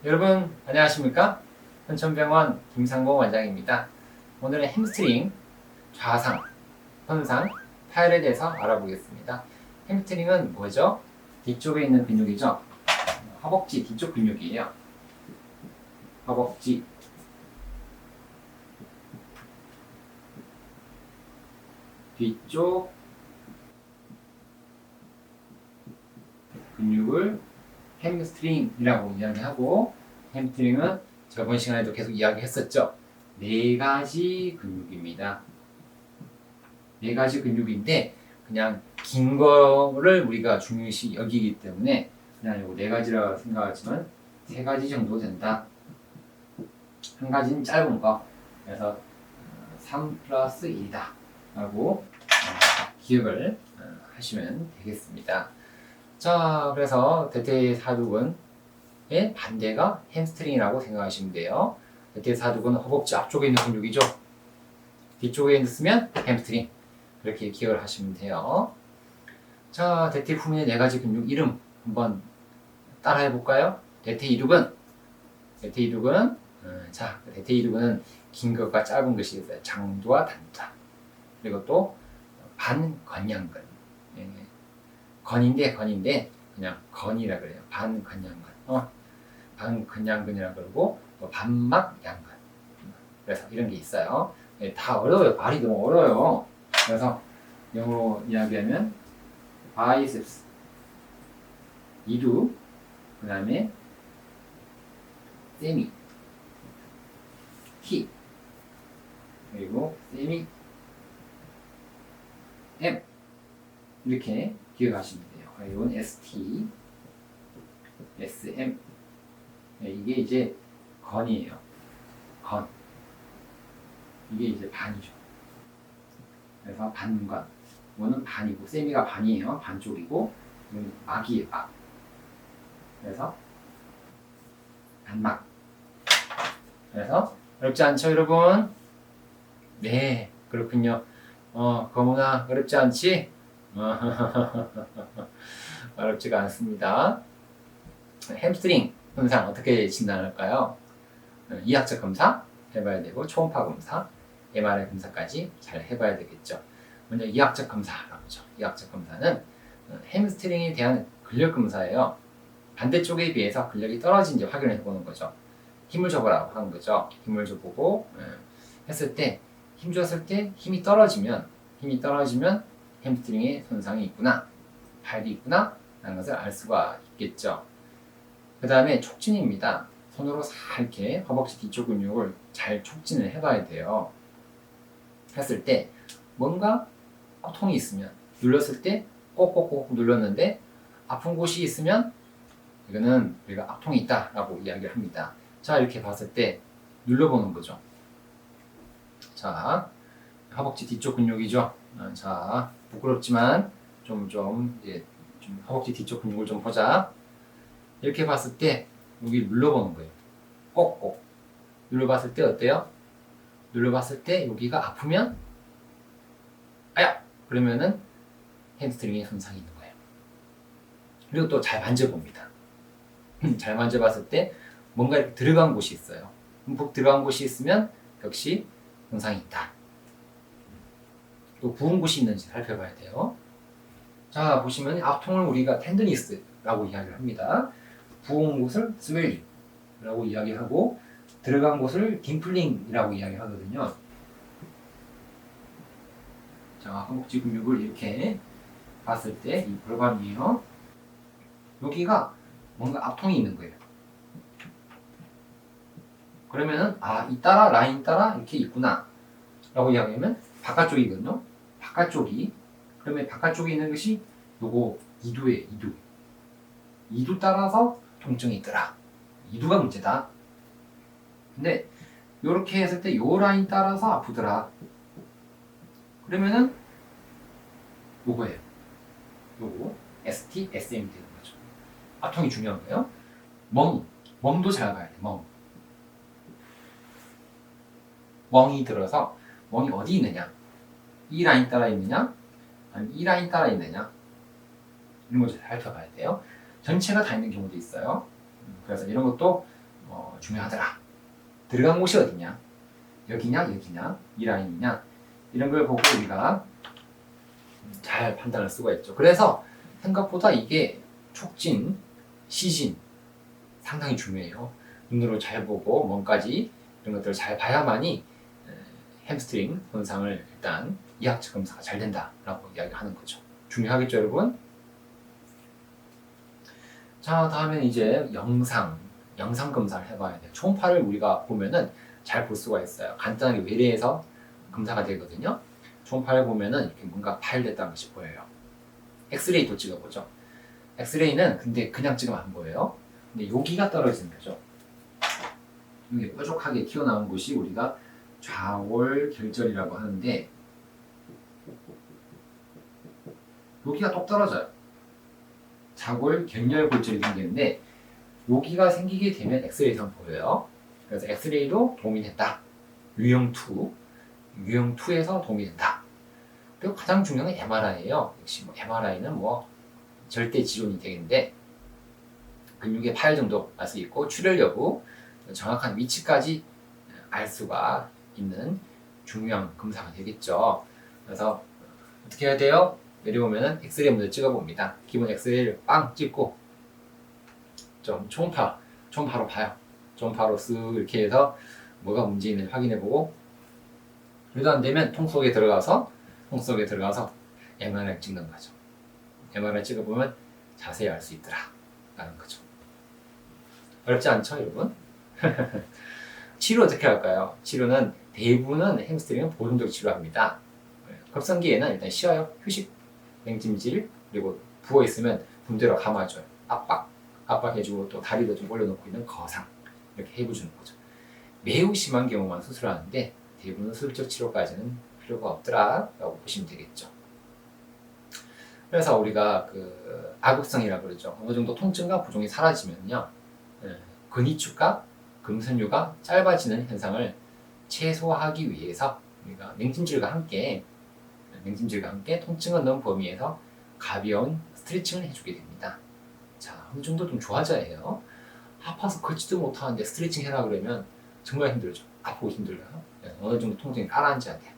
여러분 안녕하십니까? 현천병원 김상공 원장입니다. 오늘은 햄스트링, 좌상, 손상, 파열에 대해서 알아보겠습니다. 햄스트링은 뭐죠? 뒤쪽에 있는 근육이죠? 허벅지 뒤쪽 근육이에요. 허벅지 뒤쪽 근육을 햄스트링이라고 이야기하고, 햄스트링은 저번 시간에도 계속 이야기했었죠. 네 가지 근육입니다. 네 가지 근육인데 그냥 긴 거를 우리가 중요시 여기기 때문에 그냥 이거 네 가지라고 생각하지만 세 가지 정도 된다. 한 가지는 짧은 거. 그래서 3 플러스 1이다 라고 기억을 하시면 되겠습니다. 자, 그래서 대퇴사두근의 반대가 햄스트링이라고 생각하시면 돼요. 대퇴사두근은 허벅지 앞쪽에 있는 근육이죠. 뒤쪽에 있으면 햄스트링. 그렇게 기억을 하시면 돼요. 자, 대퇴후면의 네 가지 근육 이름 한번 따라해 볼까요? 대퇴이두근. 자, 대퇴이두근은 긴 것과 짧은 것이 있어요. 장두와 단두. 그리고 또 반건양근. 건인데 그냥 건이라 그래요. 반건양근. 반건양근이라 그러고 반막양근. 그래서 이런 게 있어요. 다 어려워요. 말이 너무 어려워요. 그래서 영어로 이야기하면 biceps, 이두, 그 다음에 세미, 힙, 그리고 세미, M 이렇게 기억하시면 돼요. 이건 ST, SM. 이게 이제 건이에요. 건. 이게 이제 반이죠. 그래서 반건. 이거는 반이고, 세미가 반이에요. 반쪽이고, 이건 막이에요. 막. 그래서 반막. 그래서 어렵지 않죠, 여러분? 네, 그렇군요. 거문아, 어렵지 않지? 어렵지가 않습니다. 햄스트링 손상 어떻게 진단할까요? 이학적 검사 해봐야 되고, 초음파 검사, MRI 검사까지 잘 해봐야 되겠죠. 먼저 이학적 검사라고 하죠. 이학적 검사는 햄스트링에 대한 근력 검사예요. 반대쪽에 비해서 근력이 떨어진지 확인을 해보는 거죠. 힘을 줘보라고 하는 거죠. 힘을 줘보고 했을 때, 힘 줬을 때 힘이 떨어지면 햄스트링에 손상이 있구나, 파열이 있구나 라는 것을 알 수가 있겠죠. 그 다음에 촉진입니다. 손으로 이렇게 허벅지 뒤쪽 근육을 잘 촉진을 해봐야 돼요. 했을 때 뭔가 고통이 있으면, 눌렀을 때 꼭꼭꼭 눌렀는데 아픈 곳이 있으면 이거는 우리가 악통이 있다 라고 이야기를 합니다. 자, 이렇게 봤을 때 눌러보는 거죠. 자, 허벅지 뒤쪽 근육이죠. 자, 부끄럽지만 좀 허벅지 뒤쪽 근육을 좀 보자. 이렇게 봤을 때 여기 눌러보는 거예요. 꼭꼭 눌러봤을 때 어때요? 눌러봤을 때 여기가 아프면 아야! 그러면은 햄스트링에 손상이 있는 거예요. 그리고 또 잘 만져봅니다. 잘 만져봤을 때 뭔가 이렇게 들어간 곳이 있어요. 듬뿍 들어간 곳이 있으면 역시 손상이 있다. 또 부은 곳이 있는지 살펴봐야 돼요. 자, 보시면 앞통을 우리가 텐더니스라고 이야기를 합니다. 부은 곳을 스웰링이라고 이야기하고, 들어간 곳을 딤플링이라고 이야기하거든요. 자, 허벅지 근육을 이렇게 봤을 때 이 골반이에요. 여기가 뭔가 앞통이 있는 거예요. 그러면은 이 따라 라인 따라 이렇게 있구나 라고 이야기하면 바깥쪽이거든요. 그러면 바깥쪽에 있는 것이 요거 이두예요. 이두 따라서 통증이 있더라. 이두가 문제다. 근데 요렇게 했을 때 요 라인 따라서 아프더라. 그러면은 요거예요. 요거 ST, SM 되는 거죠. 앞통이 중요한 거예요. 멍도 잘 봐야 돼. 멍이 들어서 멍이 어디 있느냐, 이 라인 따라 있느냐, 아니면 이 라인 따라 있느냐, 이런 것을 살펴봐야 돼요. 전체가 다 있는 경우도 있어요. 그래서 이런 것도 중요하더라. 들어간 곳이 어디냐? 여기냐, 여기냐, 이 라인이냐, 이런 걸 보고 우리가 잘 판단할 수가 있죠. 그래서 생각보다 이게 촉진, 시진 상당히 중요해요. 눈으로 잘 보고 뭔가지 이런 것들을 잘 봐야만이 햄스트링 손상을 일단 이학적 검사가 잘 된다라고 이야기하는 거죠. 중요하겠죠, 여러분? 자, 다음엔 이제 영상 검사를 해봐야 돼요. 초음파를 우리가 보면은 잘 볼 수가 있어요. 간단하게 외래에서 검사가 되거든요. 초음파를 보면은 이렇게 뭔가 파열됐다는 것이 보여요. 엑스레이도 찍어보죠. 엑스레이는 근데 그냥 찍으면 안 보여요. 근데 여기가 떨어지는 거죠. 이게 뾰족하게 튀어나온 곳이 우리가 좌골결절이라고 하는데 여기가 똑 떨어져요. 좌골경렬골절이 생기는데 여기가 생기게 되면 엑스레이상 보여요. 그래서 엑스레이로 도움이 된다. 유형2에서 도움이 된다. 그리고 가장 중요한 건 MRI예요. 역시 MRI는 절대 지존이 되겠는데 근육의 파열 정도 알 수 있고 출혈 여부, 정확한 위치까지 알 수가 있는 중요한 검사가 되겠죠. 그래서 어떻게 해야 돼요? 내려오면은 엑스레이 먼저 찍어봅니다. 기본 엑스레이를 빵 찍고 좀 초음파로 봐요. 초음파로 쓱 이렇게 해서 뭐가 문제인지 확인해보고 그래도 안 되면 통 속에 들어가서 MRI 찍는 거죠. MRI 찍어보면 자세히 알 수 있더라 라는 거죠. 어렵지 않죠, 여러분? 치료 어떻게 할까요? 치료는 대부분은 햄스트링은 보존적 치료합니다. 급성기에는 일단 쉬어요. 휴식, 냉찜질, 그리고 부어있으면 붕대로 감아줘요. 압박해주고 또 다리도 좀 올려놓고 있는 거상 이렇게 해주는 거죠. 매우 심한 경우만 수술하는데 대부분 수술적 치료까지는 필요가 없더라 라고 보시면 되겠죠. 그래서 우리가 아극성이라고 그러죠. 어느 정도 통증과 부종이 사라지면요, 근위축과 금선유가 짧아지는 현상을 최소화하기 위해서 우리가 냉찜질과 함께 통증 없는 범위에서 가벼운 스트레칭을 해주게 됩니다. 자, 어느 정도 좀 좋아져야 해요. 아파서 걷지도 못하는데 스트레칭 해라 그러면 정말 힘들죠. 아프고 힘들어요. 어느 정도 통증이 가라앉아야 돼요.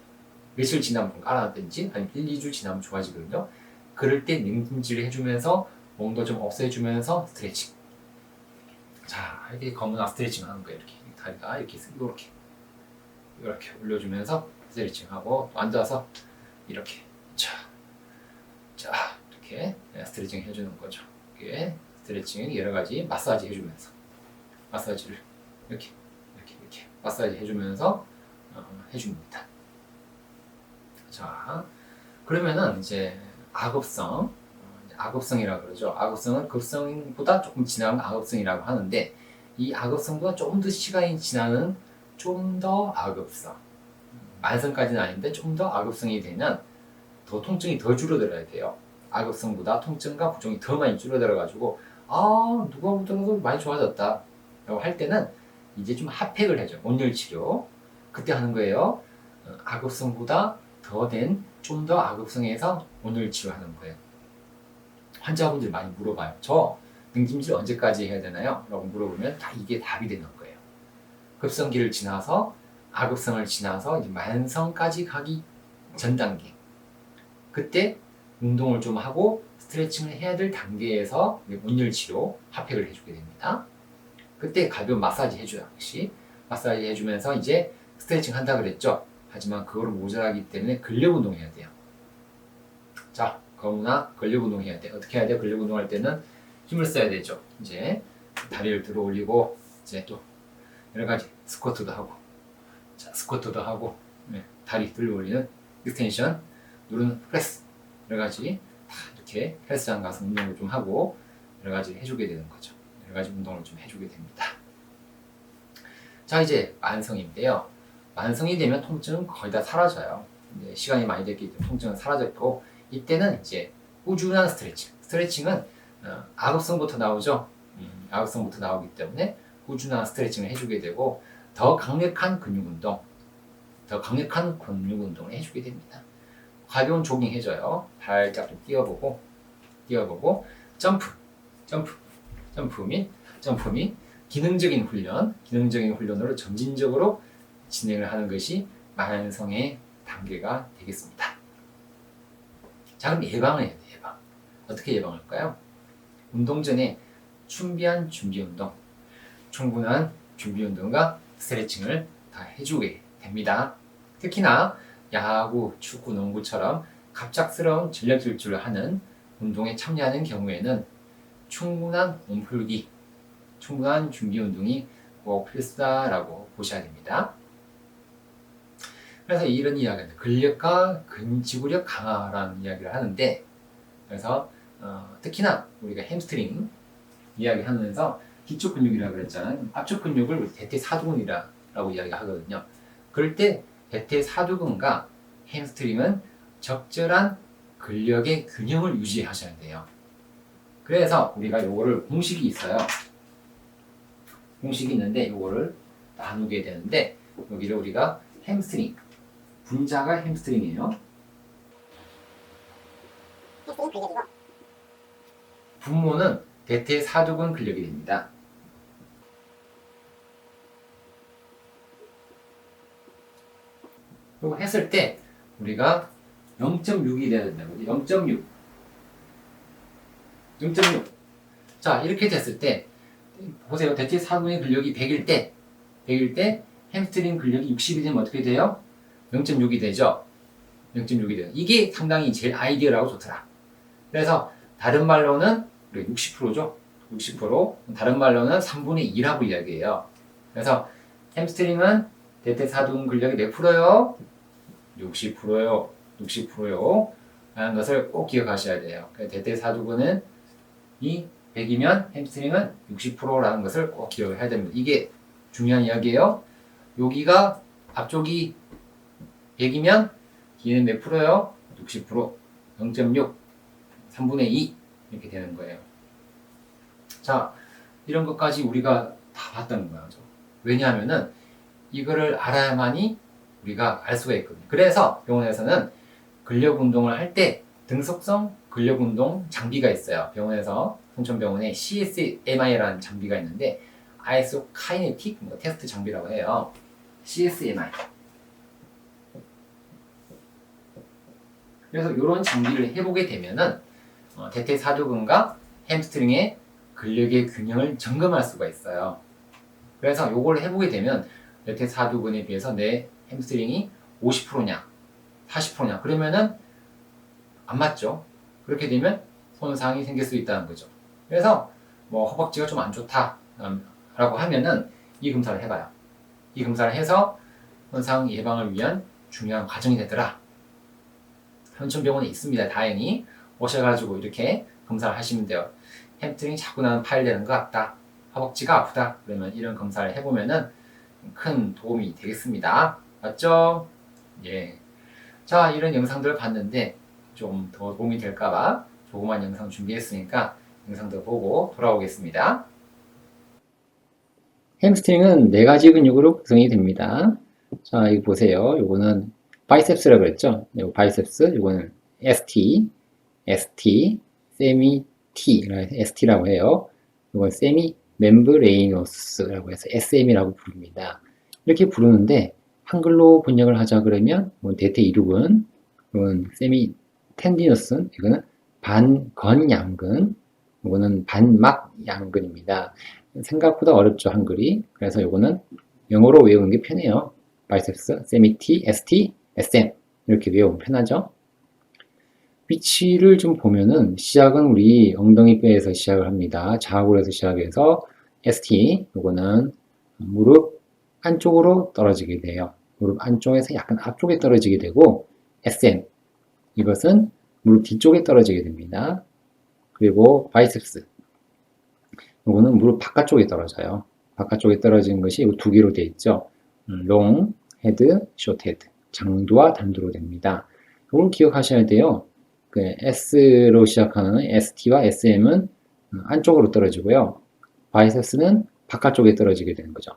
며칠 지나면 좀 가라앉든지 아니면 1, 2주 지나면 좋아지거든요. 그럴 때 냉찜질을 해주면서 몸도 좀 없애주면서 스트레칭. 자, 이렇게 검은아 스트레칭 하는 거예요. 이렇게 다리가 이렇게 올려주면서 스트레칭하고 또 앉아서 이렇게 이렇게 스트레칭 해주는 거죠. 이렇게 스트레칭 여러 가지 마사지 해주면서 마사지를 이렇게 마사지 해주면서 해줍니다. 자, 그러면은 이제 악업성이라고 그러죠. 악업성은 급성보다 조금 지나는 악업성이라고 하는데 이 악업성보다 조금 더 시간이 지나는 좀 더 악업성, 만성까지는 아닌데 좀 더 악업성이 되면 더 통증이 더 줄어들어야 돼요. 악업성보다 통증과 부종이 더 많이 줄어들어가지고 누가 보더라도 많이 좋아졌다 라고 할 때는 이제 좀 핫팩을 해줘. 온열 치료 그때 하는 거예요. 악업성보다 더 된 좀 더 악업성에서 온열 치료하는 거예요. 환자분들이 많이 물어봐요. 저 냉찜질 언제까지 해야 되나요? 라고 물어보면 다 이게 답이 되는 거예요. 급성기를 지나서 악업성을 지나서 이제 만성까지 가기 전 단계, 그때 운동을 좀 하고 스트레칭을 해야 될 단계에서 온열 치료 핫팩을 해주게 됩니다. 그때 가벼운 마사지 해줘요. 역시 마사지 해주면서 이제 스트레칭 한다 그랬죠. 하지만 그거로 모자라기 때문에 근력 운동해야 돼요. 자, 거무나 근력 운동해야 돼. 어떻게 해야 돼요? 근력 운동할 때는 힘을 써야 되죠. 이제 다리를 들어 올리고 이제 또 여러 가지 스쿼트도 하고, 다리 들어 올리는 익스텐션, 누르는 프레스, 여러 가지 다 이렇게 헬스장 가서 운동을 좀 하고 여러 가지 해주게 되는 거죠. 여러 가지 운동을 좀 해주게 됩니다. 자, 이제 만성인데요. 만성이 되면 통증은 거의 다 사라져요. 이제 시간이 많이 됐기 때문에 통증은 사라졌고, 이때는 이제 꾸준한 스트레칭은 악업성부터 나오죠. 악업성부터 나오기 때문에 꾸준한 스트레칭을 해주게 되고 더 강력한 근육 운동을 해주게 됩니다. 가벼운 조깅 해줘요. 살짝 좀 뛰어보고 점프 및 기능적인 훈련으로 점진적으로 진행을 하는 것이 만성의 단계가 되겠습니다. 자, 그럼 예방을 해야 돼요. 예방. 어떻게 예방할까요? 운동 전에 충분한 준비 운동, 충분한 준비 운동과 스트레칭을 다 해주게 됩니다. 특히나 야구, 축구, 농구처럼 갑작스러운 전력 질주를 하는 운동에 참여하는 경우에는 충분한 몸풀기, 충분한 준비 운동이 꼭 필수다라고 보셔야 됩니다. 그래서 이런 이야기는 근력과 근지구력 강화라는 이야기를 하는데, 그래서 특히나 우리가 햄스트링 이야기하면서 기초 근육이라고 그랬잖아요. 압축 근육을 우리 대퇴사두근이라고 이야기하거든요. 그럴 때 대퇴사두근과 햄스트링은 적절한 근력의 균형을 유지하셔야 돼요. 그래서 우리가 요거를 공식이 있어요. 공식이 있는데 요거를 나누게 되는데, 여기를 우리가 햄스트링, 분자가 햄스트링이에요. 분모는 대퇴사두근 근력이 됩니다. 그리고 했을 때 우리가 0.6이 돼야 된다. 0.6. 0.6. 자, 이렇게 됐을 때 보세요. 대퇴사두근의 근력이 100일 때 햄스트링 근력이 60이 되면 어떻게 돼요? 0.6이 되죠. 0.6이 돼요. 이게 상당히 제일 아이디어라고 좋더라. 그래서 다른 말로는 60%죠. 60%. 다른 말로는 3분의 2라고 이야기해요. 그래서 햄스트링은 대퇴사두근 근력이 몇 프로요? 60%요. 60%요. 라는 것을 꼭 기억하셔야 돼요. 대퇴사두근은 이 100이면 햄스트링은 60%라는 것을 꼭 기억을 해야 됩니다. 이게 중요한 이야기예요. 여기가 앞쪽이 100이면 뒤에는 몇 프로요? 60%. 0.6. 3분의 2. 이렇게 되는 거예요. 자, 이런 것까지 우리가 다 봤다는 거죠. 왜냐하면은 이거를 알아야만이 우리가 알 수가 있거든요. 그래서 병원에서는 근력 운동을 할 때 등속성 근력 운동 장비가 있어요. 병원에서 순천병원에 CSMI라는 장비가 있는데 아이소카이네틱 테스트 장비라고 해요. CSMI. 그래서 이런 장비를 해보게 되면은 대퇴사두근과 햄스트링의 근력의 균형을 점검할 수가 있어요. 그래서 요걸 해보게 되면 대퇴사두근에 비해서 내 햄스트링이 50%냐 40%냐 그러면은 안 맞죠. 그렇게 되면 손상이 생길 수 있다는 거죠. 그래서 뭐 허벅지가 좀 안 좋다 라고 하면은 이 검사를 해봐요. 이 검사를 해서 손상 예방을 위한 중요한 과정이 되더라. 현천병원에 있습니다. 다행히 오셔가지고 이렇게 검사를 하시면 돼요. 햄스트링이 자꾸 나는 파열되는 것 같다. 허벅지가 아프다. 그러면 이런 검사를 해보면은 큰 도움이 되겠습니다. 맞죠? 예. 자, 이런 영상들을 봤는데 좀 더 도움이 될까봐 조그만 영상 준비했으니까 영상도 보고 돌아오겠습니다. 햄스트링은 4가지 근육으로 구성이 됩니다. 자, 여기 보세요. 요거는 바이셉스라고 그랬죠? 요거 바이셉스, 요거는 ST, 세미 T, ST라고 해요. 이건 세미 멤브레이너스라고 해서 SM이라고 부릅니다. 이렇게 부르는데 한글로 번역을 하자 그러면 대퇴 이륙은 이건 세미 텐디너스, 이거는 반건양근, 이거는 반막양근입니다. 생각보다 어렵죠, 한글이. 그래서 이거는 영어로 외우는 게 편해요. 바이셉스, 세미 T, ST, SM 이렇게 외우면 편하죠. 위치를 좀 보면은 시작은 우리 엉덩이 뼈에서 시작을 합니다. 좌우에서 시작해서 ST, 요거는 무릎 안쪽으로 떨어지게 돼요. 무릎 안쪽에서 약간 앞쪽에 떨어지게 되고 SM, 이것은 무릎 뒤쪽에 떨어지게 됩니다. 그리고 바이셉스, 요거는 무릎 바깥쪽에 떨어져요. 바깥쪽에 떨어지는 것이 이 두 개로 되어 있죠. 롱 헤드, 숏 헤드, 장두와 단두로 됩니다. 이걸 기억하셔야 돼요. 그 S로 시작하는 ST와 SM은 안쪽으로 떨어지고요. 바이셉스는 바깥쪽에 떨어지게 되는 거죠.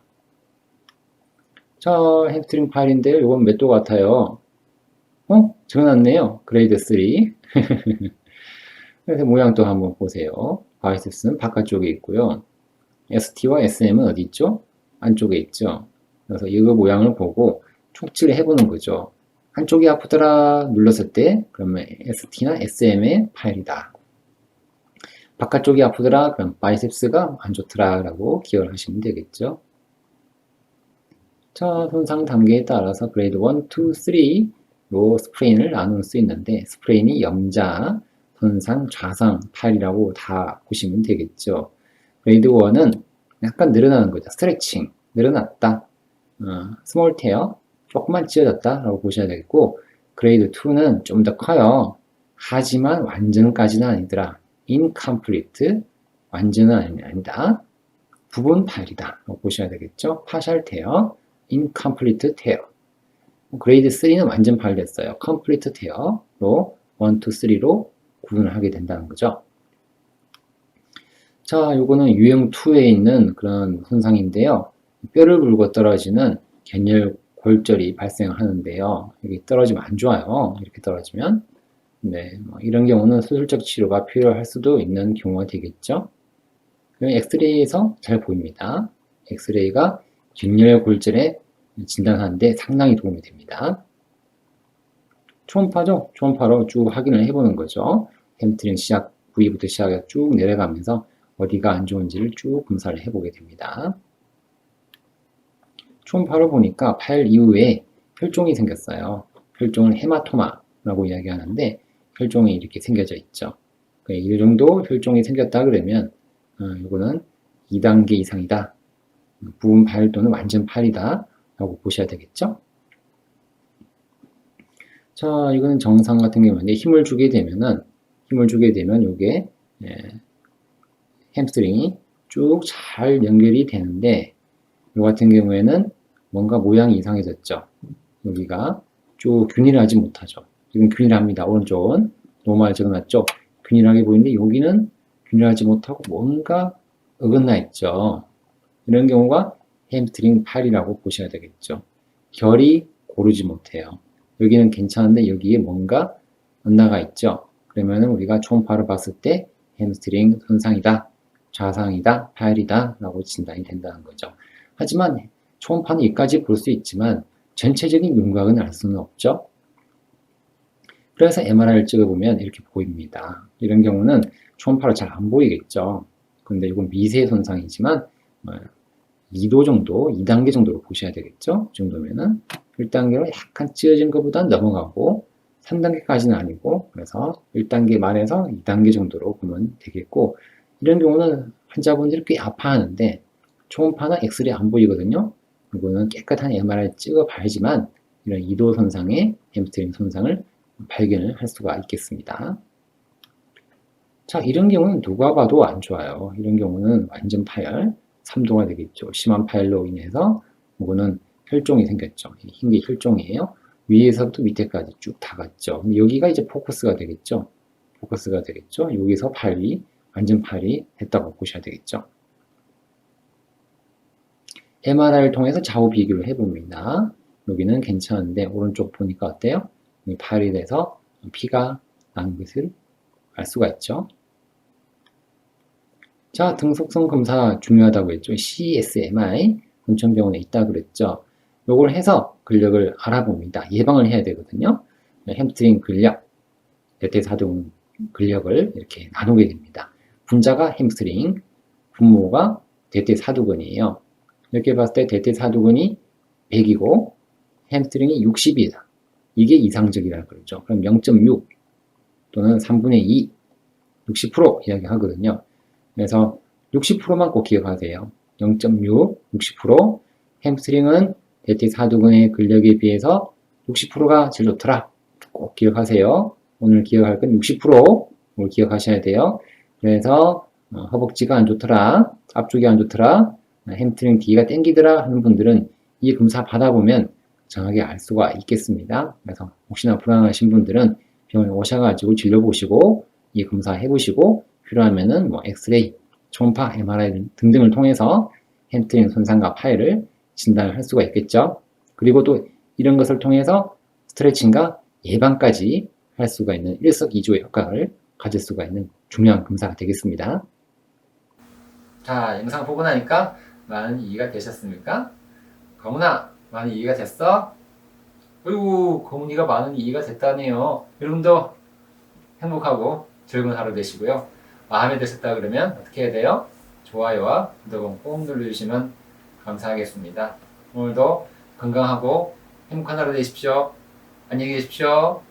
자, 햄스트링 파일인데요. 이건 몇 도 같아요? 적어놨네요. 그레이드 3. 그래서 모양도 한번 보세요. 바이셉스는 바깥쪽에 있고요. ST와 SM은 어디 있죠? 안쪽에 있죠. 그래서 이거 모양을 보고 촉지를 해보는 거죠. 한쪽이 아프더라 눌렀을 때 그러면 ST나 SM의 파일이다. 바깥쪽이 아프더라 그럼 바이셉스가 안 좋더라 라고 기억을 하시면 되겠죠. 자, 손상 단계에 따라서 그레이드 1, 2, 3로 스프레인을 나눌 수 있는데 스프레인이 염자, 손상, 좌상, 파일이라고 다 보시면 되겠죠. 그레이드 1은 약간 늘어나는 거죠. 스트레칭, 늘어났다. 스몰 테어, 조금만 찢어졌다 라고 보셔야 되겠고 그레이드 2는 좀 더 커요. 하지만 완전까지는 아니더라. incomplete, 완전은 아니다. 부분 파일이다 라고 보셔야 되겠죠. partial tear, incomplete tear. 그레이드 3는 완전 파일 됐어요. complete tear로 1, 2, 3로 구분을 하게 된다는 거죠. 자, 요거는 유형 2에 있는 그런 손상인데요. 뼈를 굴고 떨어지는 겐열 골절이 발생하는데요. 여기 떨어지면 안 좋아요. 이렇게 떨어지면. 네, 이런 경우는 수술적 치료가 필요할 수도 있는 경우가 되겠죠. 엑스레이에서 잘 보입니다. 엑스레이가 균열 골절에 진단하는데 상당히 도움이 됩니다. 초음파죠? 초음파로 쭉 확인을 해보는 거죠. 햄스트링 시작 부위부터 시작해 쭉 내려가면서 어디가 안 좋은지를 쭉 검사를 해보게 됩니다. 초음파로 보니까 파일 이후에 혈종이 생겼어요. 혈종을 헤마토마라고 이야기하는데 혈종이 이렇게 생겨져 있죠. 이 정도 혈종이 생겼다 그러면 이거는 2단계 이상이다. 부분 파일 또는 완전 파일이다 라고 보셔야 되겠죠. 자, 이거는 정상 같은 경우인데 힘을 주게 되면 이게 햄스트링이 쭉 잘 연결이 되는데 이 같은 경우에는 뭔가 모양이 이상해졌죠. 여기가 쭉 균일하지 못하죠. 지금 균일합니다. 오른쪽은 노멀 적어놨죠. 균일하게 보이는데 여기는 균일하지 못하고 뭔가 어긋나 있죠. 이런 경우가 햄스트링 파일이라고 보셔야 되겠죠. 결이 고르지 못해요. 여기는 괜찮은데 여기에 뭔가 엇나가 있죠. 그러면 우리가 초음파를 봤을 때 햄스트링 손상이다, 좌상이다, 파일이다 라고 진단이 된다는 거죠. 하지만 초음파는 여기까지 볼 수 있지만 전체적인 윤곽은 알 수는 없죠. 그래서 MRI를 찍어보면 이렇게 보입니다. 이런 경우는 초음파로 잘 안 보이겠죠. 근데 이건 미세 손상이지만 2도 정도, 2단계 정도로 보셔야 되겠죠. 이 정도면은 1단계로 약간 찢어진 것보다는 넘어가고 3단계까지는 아니고 그래서 1단계 말에서 2단계 정도로 보면 되겠고 이런 경우는 환자분들이 꽤 아파하는데 초음파나 엑스레이 안 보이거든요. 이거는 깨끗한 MRI 찍어 봐야지만 이런 2도 손상의 햄스트링 손상을 발견을 할 수가 있겠습니다. 자, 이런 경우는 누가 봐도 안 좋아요. 이런 경우는 완전 파열, 3도가 되겠죠. 심한 파열로 인해서 이거는 혈종이 생겼죠. 흰 게 혈종이에요. 위에서부터 밑에까지 쭉 다 갔죠. 근데 여기가 이제 포커스가 되겠죠. 포커스가 되겠죠. 여기서 파열이, 완전 파열이 됐다고 보셔야 되겠죠. MRI를 통해서 좌우 비교를 해봅니다. 여기는 괜찮은데 오른쪽 보니까 어때요? 파열이 돼서 피가 나는 것을 알 수가 있죠. 자, 등속성 검사 중요하다고 했죠. CSMI 온천병원에 있다 그랬죠. 요걸 해서 근력을 알아봅니다. 예방을 해야 되거든요. 햄스트링 근력, 대퇴사두근 근력을 이렇게 나누게 됩니다. 분자가 햄스트링, 분모가 대퇴사두근이에요. 이렇게 봤을 때 대퇴사두근이 100이고 햄스트링이 60이다. 이게 이상적이라고 그러죠. 그럼 0.6 또는 3분의 2, 60% 이야기하거든요. 그래서 60%만 꼭 기억하세요. 0.6, 60%. 햄스트링은 대퇴사두근의 근력에 비해서 60%가 제일 좋더라. 꼭 기억하세요. 오늘 기억할 건 60%를 기억하셔야 돼요. 그래서 허벅지가 안 좋더라, 앞쪽이 안 좋더라, 햄스트링 뒤가 땡기더라 하는 분들은 이 검사 받아보면 정확하게 알 수가 있겠습니다. 그래서 혹시나 불안하신 분들은 병원에 오셔가지고 진료보시고 이 검사 해보시고 필요하면은 엑스레이, 초음파, MRI 등등을 통해서 햄스트링 손상과 파열을 진단을 할 수가 있겠죠. 그리고 또 이런 것을 통해서 스트레칭과 예방까지 할 수가 있는 일석이조의 효과를 가질 수가 있는 중요한 검사가 되겠습니다. 자, 영상 보고 나니까 많은 이해가 되셨습니까? 거문아, 많은 이해가 됐어? 어이구, 거문이가 많은 이해가 됐다네요. 여러분도 행복하고 즐거운 하루 되시고요. 마음에 드셨다 그러면 어떻게 해야 돼요? 좋아요와 구독은 꼭 눌러주시면 감사하겠습니다. 오늘도 건강하고 행복한 하루 되십시오. 안녕히 계십시오.